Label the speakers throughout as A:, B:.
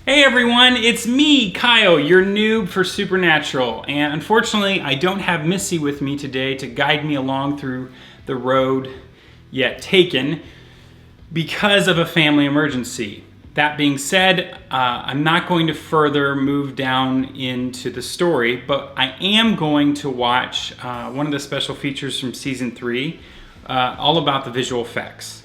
A: Hey everyone, it's me, Kyle, your noob for Supernatural. And unfortunately, I don't have Missy with me today to guide me along through the road yet taken because of a family emergency. That being said, I'm not going to further move down into the story, but I am going to watch one of the special features from season 3, all about the visual effects.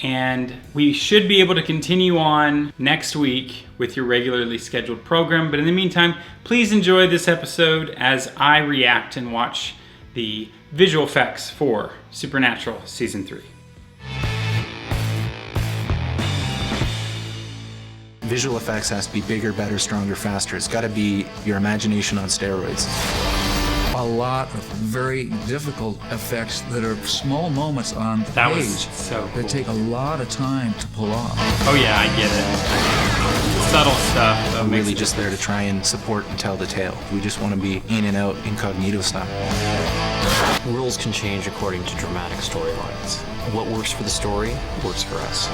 A: And we should be able to continue on next week with your regularly scheduled program. But in the meantime, please enjoy this episode as I react and watch the visual effects for Supernatural Season 3.
B: Visual effects has to be bigger, better, stronger, faster. It's got to be your imagination on steroids.
C: A lot of very difficult effects that are small moments on the
A: That
C: page
A: was so cool.
C: that take a lot of time to pull off.
A: Oh yeah, I get it. Subtle stuff.
B: We're really just there to try and support and tell the tale. We just want to be in and out incognito style.
D: Rules can change according to dramatic storylines. What works for the story works for us.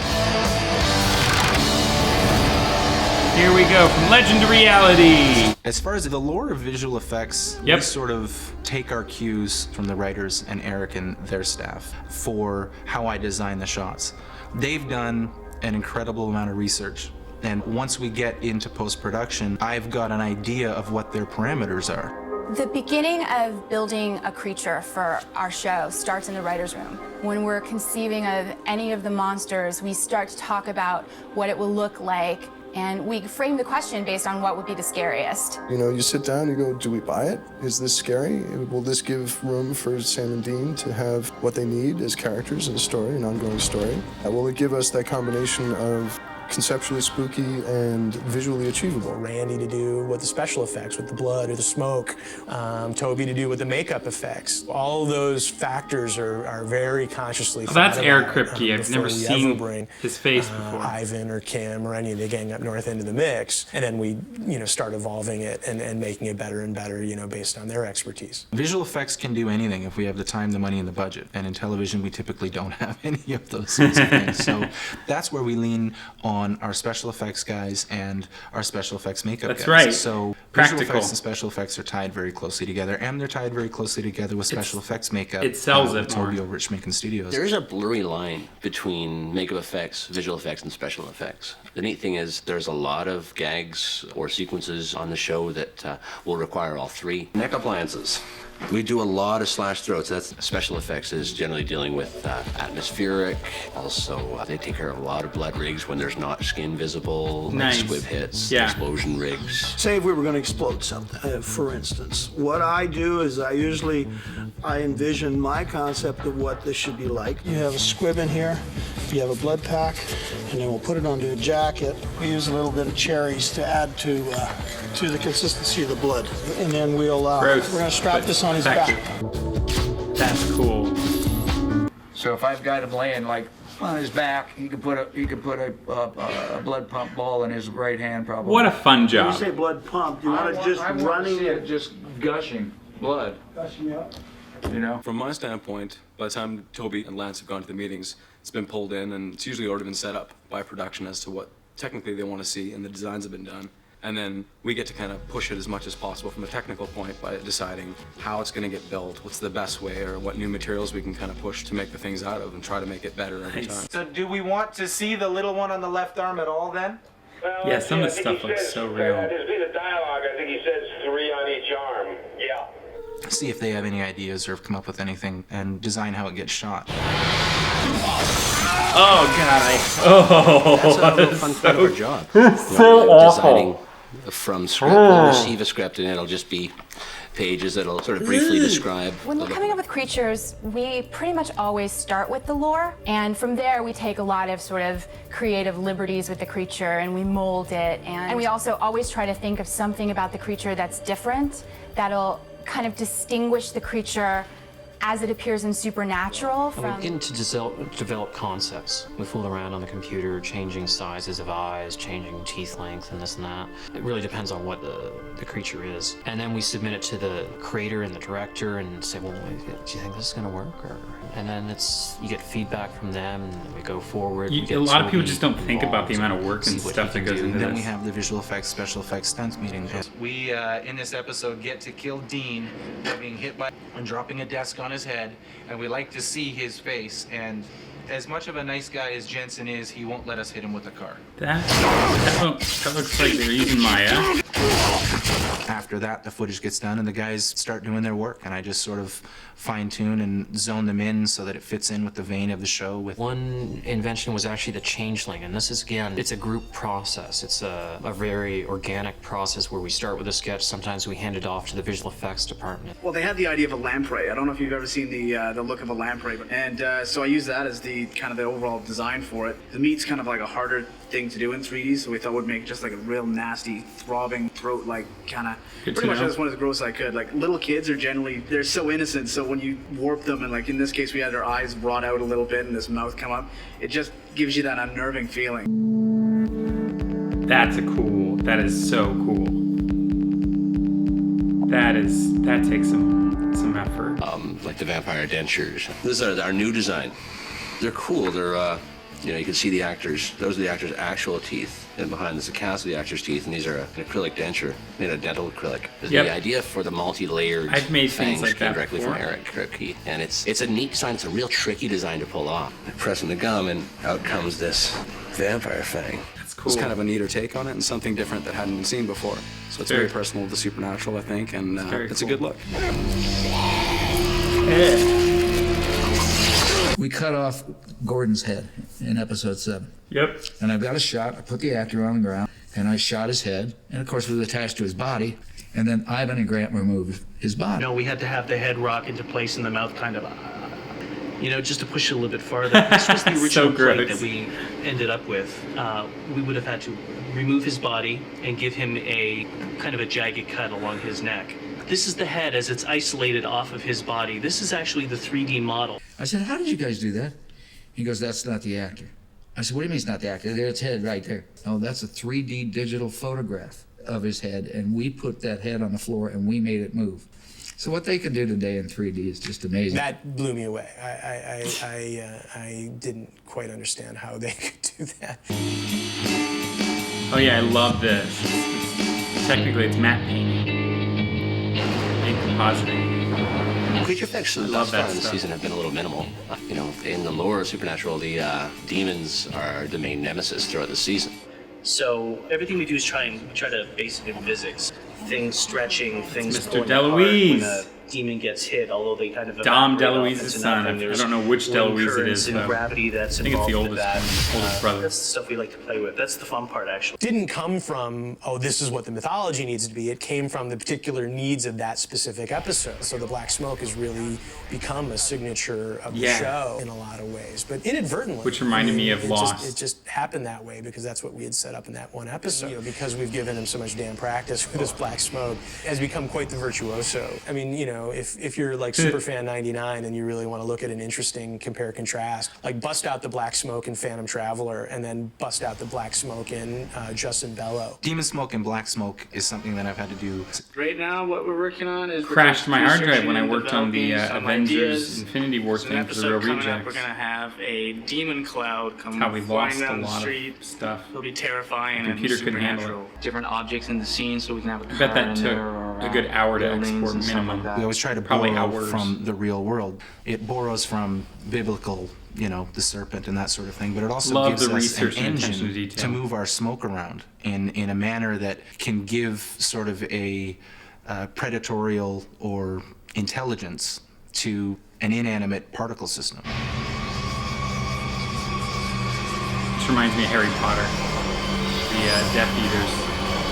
A: Here we go, from legend to reality.
B: As far as the lore of visual effects,
A: Yep.
B: we sort of take our cues from the writers and Eric and their staff for how I design the shots. They've done an incredible amount of research. And once we get into post-production, I've got an idea of what their parameters are.
E: The beginning of building a creature for our show starts in the writer's room. When we're conceiving of any of the monsters, we start to talk about what it will look like, and we frame the question based on what would be the scariest.
F: You know, you sit down, you go, do we buy it? Is this scary? Will this give room for Sam and Dean to have what they need as characters in a story, an ongoing story? Will it give us that combination of conceptually spooky and visually achievable?
G: Randy to do with the special effects, with the blood or the smoke, Toby to do with the makeup effects. All those factors are very consciously
A: Well, that's
G: thought
A: Eric
G: about,
A: Kripke. I've
G: before
A: never
G: we
A: seen
G: ever bring,
A: his face before.
G: Ivan or Kim or any of the gang up north into the mix, and then we, start evolving it and making it better and better, based on their expertise.
B: Visual effects can do anything if we have the time, the money, and the budget. And in television, we typically don't have any of those sorts of things. So that's where we lean on our special effects guys and our special effects makeup
A: That's
B: guys.
A: right.
B: So
A: Practical.
B: visual effects and special effects are tied very closely together, and they're tied very closely together with special effects makeup.
A: it sells it
B: with
A: more.
B: Toby over at Schmicken Studios.
D: There is a blurry line between makeup effects, visual effects, and special effects. The neat thing is there's a lot of gags or sequences on the show that will require all three. Neck appliances. We do a lot of slash throats. That's special effects is generally dealing with atmospheric. Also, they take care of a lot of blood rigs when there's not skin visible,
A: Nice.
D: like squib hits,
A: Yeah.
D: explosion rigs.
H: Say if we were going to explode something, for instance. What I do is I envision my concept of what this should be like. You have a squib in here, you have a blood pack, and then we'll put it onto a jacket. We use a little bit of cherries to add to the consistency of the blood. And then we're going to strap this on his back.
A: That's cool.
I: So if I've got him laying like on his back, he could put a blood pump ball in his right hand probably.
A: What a fun
H: When
A: job.
H: you say blood pump, do you want it just
I: I want
H: running?
I: to see it just gushing blood.
H: Gushing out?
J: From my standpoint, by the time Toby and Lance have gone to the meetings, it's been pulled in and it's usually already been set up by production as to what technically they want to see, and the designs have been done. And then we get to kind of push it as much as possible from a technical point by deciding how it's going to get built, what's the best way, or what new materials we can kind of push to make the things out of and try to make it better every time.
K: So do we want to see the little one on the left arm at all then?
L: Well,
A: Yeah, some of the
L: I think
A: stuff
L: he
A: looks
L: says,
A: so real.
L: There's been a dialogue. I think he says 3 on each arm. Yeah.
B: See if they have any ideas or have come up with anything and design how it gets shot.
A: Oh god,
D: That's a real fun part of our job.
A: so awful.
D: Designing from script. We'll receive a script and it'll just be pages that'll sort of briefly describe.
E: When we're coming up with creatures, we pretty much always start with the lore, and from there we take a lot of sort of creative liberties with the creature and we mold it, and we also always try to think of something about the creature that's different, that'll kind of distinguish the creature as it appears in Supernatural.
M: And we begin to develop concepts. We fool around on the computer, changing sizes of eyes, changing teeth length, and this and that. It really depends on what the creature is. And then we submit it to the creator and the director and say, well, do you think this is going to work? And then you get feedback from them, and we go forward.
A: A lot of people just don't think about the amount of work and stuff that goes into
B: Then
A: this.
B: we have the visual effects, special effects stunts meeting. We, in this episode, get to kill Dean by being hit by and dropping a desk on his head, and we like to see his face. And as much of a nice guy as Jensen is, he won't let us hit him with a car.
A: That looks like they're using Maya.
B: After that, the footage gets done and the guys start doing their work, and I just sort of fine-tune and zone them in so that it fits in with the vein of the show.
M: One invention was actually the changeling, and this is, again, it's a group process. It's a very organic process where we start with a sketch. Sometimes we hand it off to the visual effects department.
N: Well, they had the idea of a lamprey. I don't know if you've ever seen the look of a lamprey, and so I used that as the kind of the overall design for it. The meat's kind of like a harder thing to do in 3D, so we thought we'd make just like a real nasty, throbbing throat, like kind of pretty much as one as gross as I could. Like little kids are generally, they're so innocent, so when you warp them, and like in this case we had their eyes rot out a little bit and this mouth come up, it just gives you that unnerving feeling.
A: That is so cool. That takes some effort.
D: Like the vampire dentures. This is our new design. They're cool. They're you can see the actors. Those are the actors' actual teeth, and behind is a cast of the actors' teeth, and these are an acrylic denture, made of dental acrylic. The idea for the multi-layered
A: I've made things like
D: came
A: that
D: directly
A: before.
D: from Eric Kripke, and it's a neat design. It's a real tricky design to pull off. Pressing the gum, and out comes this vampire fang.
A: That's cool.
J: It's kind of a neater take on it and something different that hadn't been seen before. So it's very personal to the supernatural, I think, and it's a good look.
C: We cut off Gordon's head in episode 7.
A: Yep.
C: And I've got a shot. I put the actor on the ground, and I shot his head. And of course, it was attached to his body. And then Ivan and Grant removed his body.
O: No, we had to have the head rock into place and the mouth kind of, just to push it a little bit farther. This was the original plate that we ended up with. We would have had to remove his body and give him a kind of a jagged cut along his neck. This is the head as it's isolated off of his body. This is actually the 3D model.
C: I said, how did you guys do that? He goes, that's not the actor. I said, what do you mean it's not the actor? There's his head right there. Oh, that's a 3D digital photograph of his head, and we put that head on the floor and we made it move. So what they can do today in 3D is just amazing.
G: That blew me away. I didn't quite understand how they could do that.
A: Oh yeah, I love this. Technically, it's matte painting. Compositing.
D: Creature effects thus far in the season have been a little minimal. In the lore of Supernatural, the demons are the main nemesis throughout the season.
O: So everything we do is try to base it in physics. Things stretching, things
A: Mr.
O: pulling
A: DeLuise.
O: apart when a demon gets hit, although they kind of
A: Dom
O: evaporate off
A: DeLuise's
O: into
A: son.
O: nothing.
A: I don't know which DeLuise it is,
O: and
A: though.
O: gravity that's
A: I think it's the
O: involved with
A: oldest brother.
O: That's the stuff we like to play with. That's the fun part, actually.
G: Didn't come from, oh, this is what the mythology needs to be. It came from the particular needs of that specific episode. So the Black Smoke has really become a signature of the show in a lot of ways, but inadvertently.
A: Which reminded me of Lost.
G: It just happened that way because that's what we had set up in that one episode. Because we've given him so much damn practice with this Black Smoke, has become quite the virtuoso. I mean, if you're like Superfan 99 and you really want to look at an interesting compare-contrast, like bust out the Black Smoke in Phantom Traveler and then bust out the Black Smoke in Justin Bellow.
B: Demon Smoke and Black Smoke is something that I've had to do.
K: Right now, what we're working on is
A: crashed my hard drive when I worked on the Avengers Infinity War thing for the Real Rejects.
K: We're gonna have a demon cloud come
A: How we lost
K: flying
A: a
K: down the
A: lot
K: street.
A: of stuff.
K: It'll be terrifying
A: The computer
K: and
A: couldn't handle
K: supernatural.
A: it.
K: Different objects in the scene, so we can have a
A: I bet that took a good hour to export minimum.
B: We always try to borrow from the real world. It borrows from biblical, the serpent and that sort of thing, but it also gives us an engine to move our smoke around in a manner that can give sort of a predatorial or intelligence to an inanimate particle system.
A: This reminds me of Harry Potter. The Death Eaters.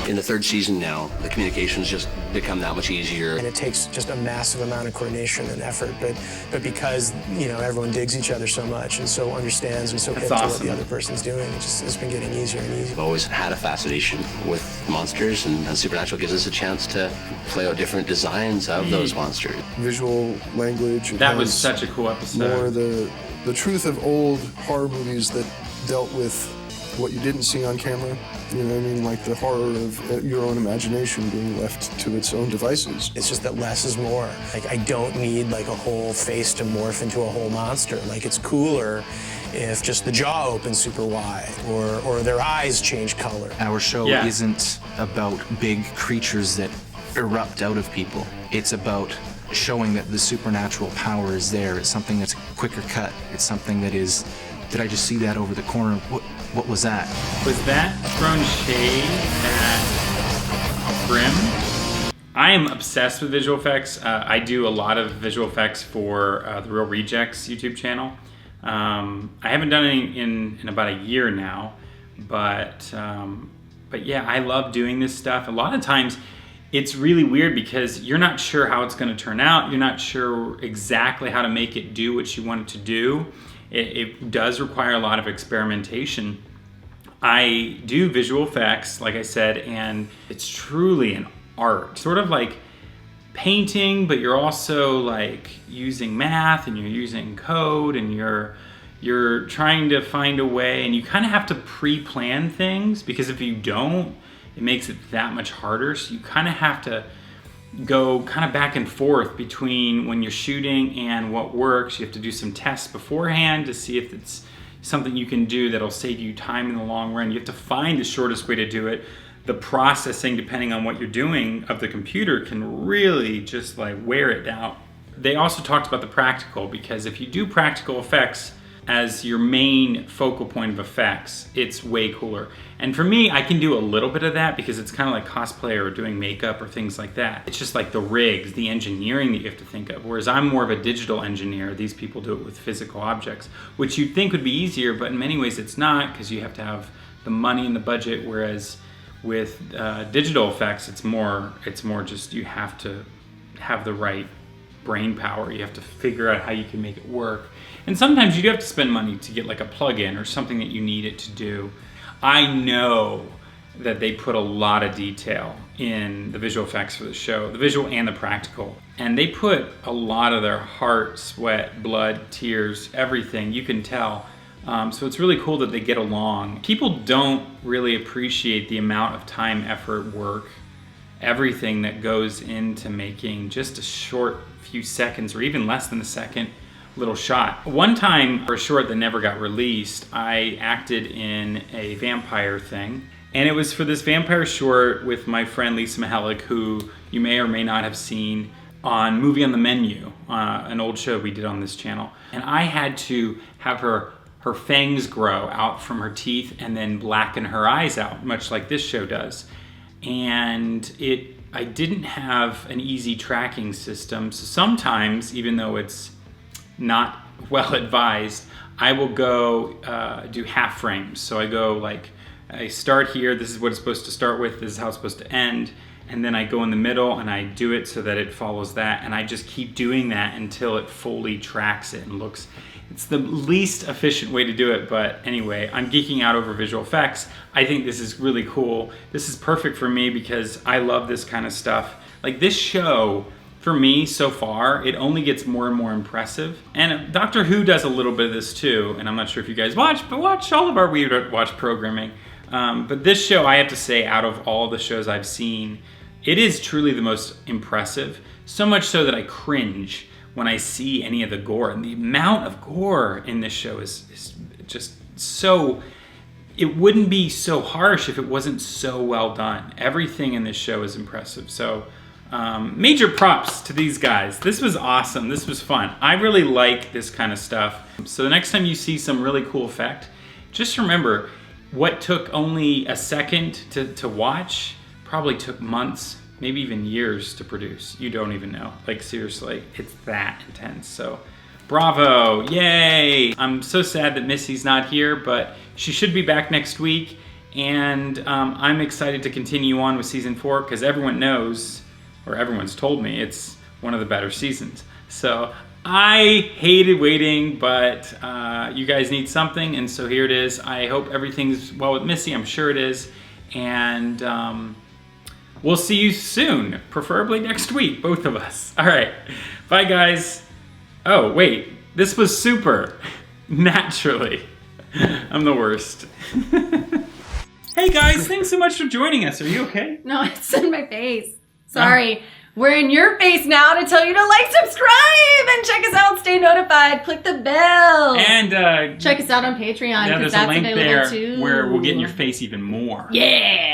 D: In the third season now, the communications just become that much easier.
G: And it takes just a massive amount of coordination and effort, but because, you know, everyone digs each other so much and so understands and so hip to what the other person's doing, it's been getting easier and easier.
D: I've always had a fascination with monsters, and Supernatural gives us a chance to play out different designs of those monsters.
F: Visual language.
A: That was such a cool episode.
F: More the truth of old horror movies that dealt with what you didn't see on camera. You know what I mean? Like the horror of your own imagination being left to its own devices.
G: It's just that less is more. Like, I don't need like a whole face to morph into a whole monster. Like, it's cooler if just the jaw opens super wide or their eyes change color.
B: Our show isn't about big creatures that erupt out of people. It's about showing that the supernatural power is there. It's something that's quicker cut. It's something that is, did I just see that over the corner? What was that?
A: Was that thrown shade at Grim? I am obsessed with visual effects. I do a lot of visual effects for the Real Rejects YouTube channel. I haven't done any in about a year now, but yeah, I love doing this stuff. A lot of times it's really weird because you're not sure how it's going to turn out. You're not sure exactly how to make it do what you want it to do. It does require a lot of experimentation. I do visual effects, like I said, and it's truly an art. Sort of like painting, but you're also like using math and you're using code and you're trying to find a way, and you kind of have to pre-plan things, because if you don't, it makes it that much harder. So you kind of have to go kind of back and forth between when you're shooting and what works. You have to do some tests beforehand to see if it's something you can do that'll save you time in the long run. You have to find the shortest way to do it. The processing, depending on what you're doing, of the computer can really just like wear it down. They also talked about the practical, because if you do practical effects as your main focal point of effects, it's way cooler. And for me, I can do a little bit of that because it's kind of like cosplay or doing makeup or things like that. It's just like the rigs, the engineering that you have to think of. Whereas I'm more of a digital engineer. These people do it with physical objects, which you'd think would be easier, but in many ways it's not, because you have to have the money and the budget. Whereas with digital effects, it's more just, you have to have the right brain power. You have to figure out how you can make it work. And sometimes you do have to spend money to get like a plug-in or something that you need it to do. I know that they put a lot of detail in the visual effects for the show, the visual and the practical. And they put a lot of their heart, sweat, blood, tears, everything, you can tell. So it's really cool that they get along. People don't really appreciate the amount of time, effort, work, everything that goes into making just a short few seconds or even less than a second little shot. One time, for a short that never got released, I acted in a vampire thing. And it was for this vampire short with my friend Lisa Mihalik, who you may or may not have seen on Movie on the Menu, an old show we did on this channel. And I had to have her fangs grow out from her teeth and then blacken her eyes out, much like this show does. And I didn't have an easy tracking system. So sometimes, even though it's not well advised, I will go do half frames. So I go like, I start here, this is what it's supposed to start with, this is how it's supposed to end, and then I go in the middle and I do it so that it follows that, and I just keep doing that until it fully tracks it and looks. It's the least efficient way to do it, but anyway, I'm geeking out over visual effects. I think this is really cool. This is perfect for me because I love this kind of stuff. Like this show, for me, so far, it only gets more and more impressive. And Doctor Who does a little bit of this too, and I'm not sure if you guys watch, but watch all of our Weird Watch programming. But this show, I have to say, out of all the shows I've seen, it is truly the most impressive. So much so that I cringe when I see any of the gore. And the amount of gore in this show is just so... It wouldn't be so harsh if it wasn't so well done. Everything in this show is impressive. So major props to these guys. This was awesome. This was fun. I really like this kind of stuff. So the next time you see some really cool effect, just remember what took only a second to watch probably took months, maybe even years to produce. You don't even know. Like seriously, it's that intense. So bravo, yay! I'm so sad that Missy's not here, but she should be back next week. And I'm excited to continue on with season 4 because everyone knows, or everyone's told me, it's one of the better seasons. So I hated waiting, but you guys need something, and so here it is. I hope everything's well with Missy. I'm sure it is. And we'll see you soon, preferably next week, both of us. All right, bye guys. Oh, wait, this was super. Naturally. I'm the worst. Hey guys, thanks so much for joining us. Are you okay?
P: No, it's in my face. Sorry. We're in your face now to tell you to like, subscribe, and check us out. Stay notified. Click the bell.
A: And
P: check us out on Patreon.
A: Yeah, there's
P: that's
A: a link
P: available
A: there
P: too.
A: where we'll get in your face even more.
P: Yeah.